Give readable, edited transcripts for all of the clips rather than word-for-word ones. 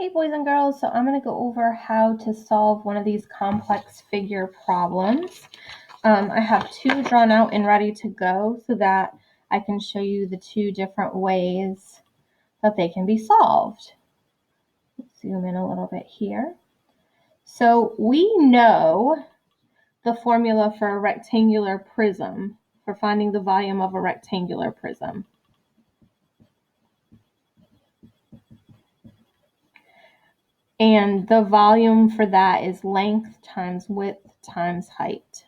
Hey boys and girls, so I'm going to go over how to solve one of these complex figure problems. I have two drawn out and ready to go so that I can show you the two different ways that they can be solved. Let's zoom in a little bit here. So we know the formula for a rectangular prism, for finding the volume of a rectangular prism. And the volume for that is length times width times height.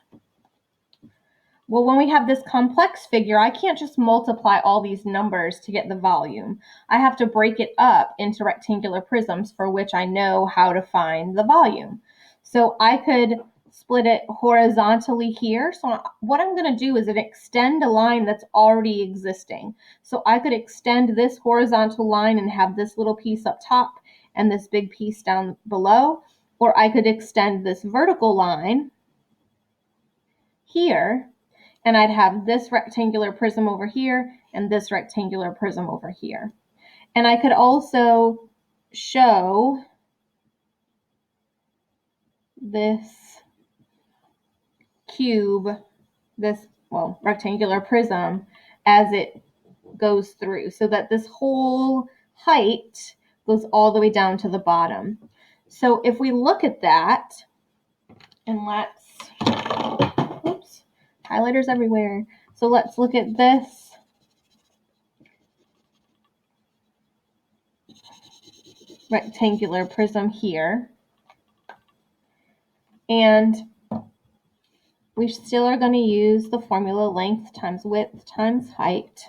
Well, when we have this complex figure, I can't just multiply all these numbers to get the volume. I have to break it up into rectangular prisms for which I know how to find the volume. So I could split it horizontally here. So what I'm going to do is extend a line that's already existing. So I could extend this horizontal line and have this little piece up top and this big piece down below, or I could extend this vertical line here, and I'd have this rectangular prism over here and this rectangular prism over here. And I could also show this cube, this, rectangular prism as it goes through, so that this whole height goes all the way down to the bottom. So if we look at that, and oops, highlighters everywhere. So let's look at this rectangular prism here. And we still are going to use the formula length times width times height.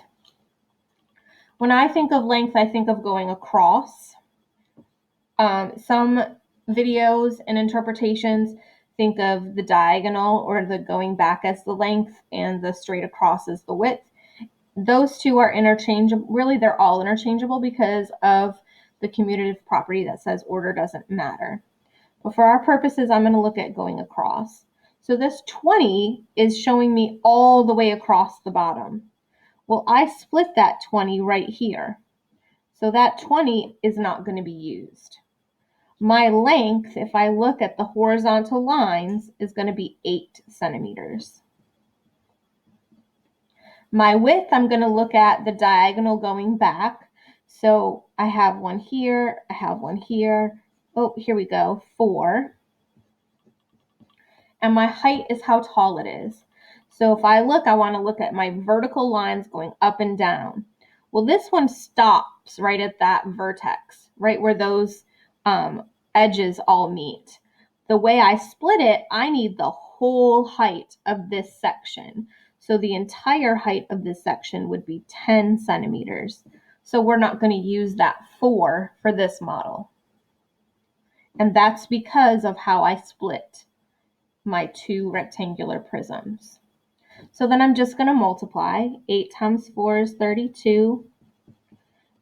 When I think of length, I think of going across. Some videos and interpretations think of the diagonal or the going back as the length and the straight across as the width. Those two are interchangeable. Really, they're all interchangeable because of the commutative property that says order doesn't matter. But for our purposes, I'm going to look at going across. So this 20 is showing me all the way across the bottom. Well, I split that 20 right here. So that 20 is not going to be used. My length, if I look at the horizontal lines, is going to be 8 centimeters. My width, I'm going to look at the diagonal going back. So I have one here, I have one here. Oh, here we go, 4. And my height is how tall it is. So if I look, I want to look at my vertical lines going up and down. Well, this one stops right at that vertex, right where those edges all meet. The way I split it, I need the whole height of this section. So the entire height of this section would be 10 centimeters. So we're not going to use that 4 for this model. And that's because of how I split my two rectangular prisms. So then I'm just going to multiply. 8 times 4 is 32.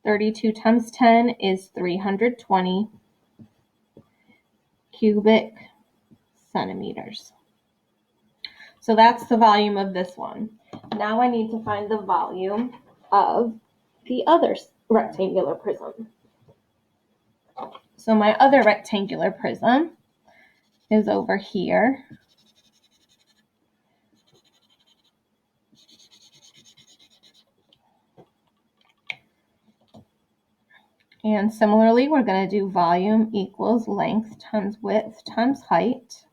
32 times 10 is 320 cubic centimeters. So that's the volume of this one. Now I need to find the volume of the other rectangular prism. So my other rectangular prism is over here. And similarly, we're going to do volume equals length times width times height.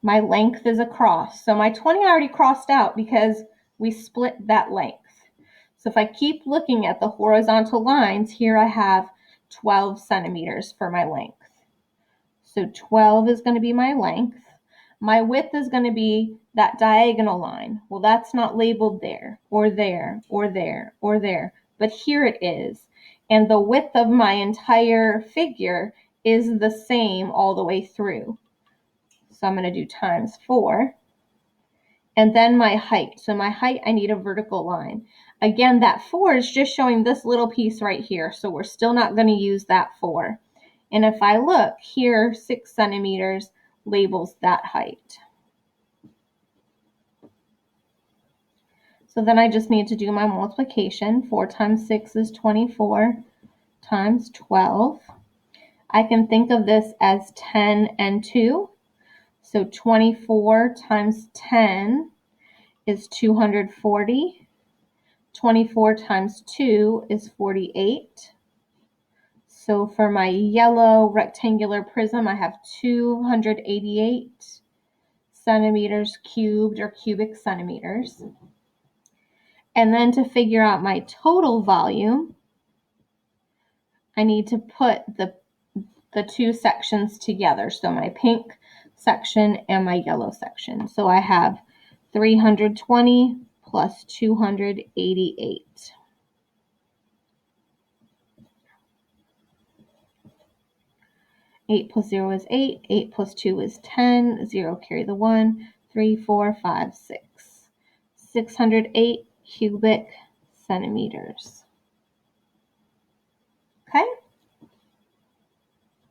My length is across. So my 20 I already crossed out because we split that length. So if I keep looking at the horizontal lines, here I have 12 centimeters for my length. So 12 is going to be my length. My width is going to be that diagonal line. Well, that's not labeled there, or there, or there, or there, but here it is. And the width of my entire figure is the same all the way through. So I'm going to do times 4. And then my height. So my height, I need a vertical line. Again, that 4 is just showing this little piece right here. So we're still not going to use that 4. And if I look here, 6 centimeters labels that height. So then I just need to do my multiplication. 4 times 6 is 24. times 12. I can think of this as 10 and 2. So 24 times 10 is 240. 24 times 2 is 48. So for my yellow rectangular prism, I have 288 centimeters cubed or cubic centimeters. And then to figure out my total volume, I need to put the two sections together. So my pink section and my yellow section. So I have 320 plus 288. Eight plus 0 is 8. 8 plus 2 is 10. 0 carry the 1. 3, 4, 5, 6. 608 cubic centimeters. Okay?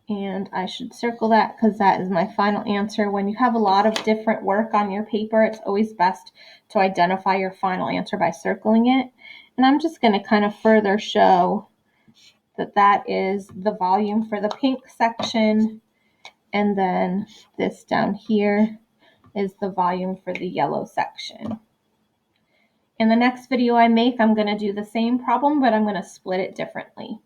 And I should circle that because that is my final answer. When you have a lot of different work on your paper, it's always best to identify your final answer by circling it. And I'm just going to kind of further show that that is the volume for the pink section. And then this down here is the volume for the yellow section. In the next video I make, I'm going to do the same problem, but I'm going to split it differently.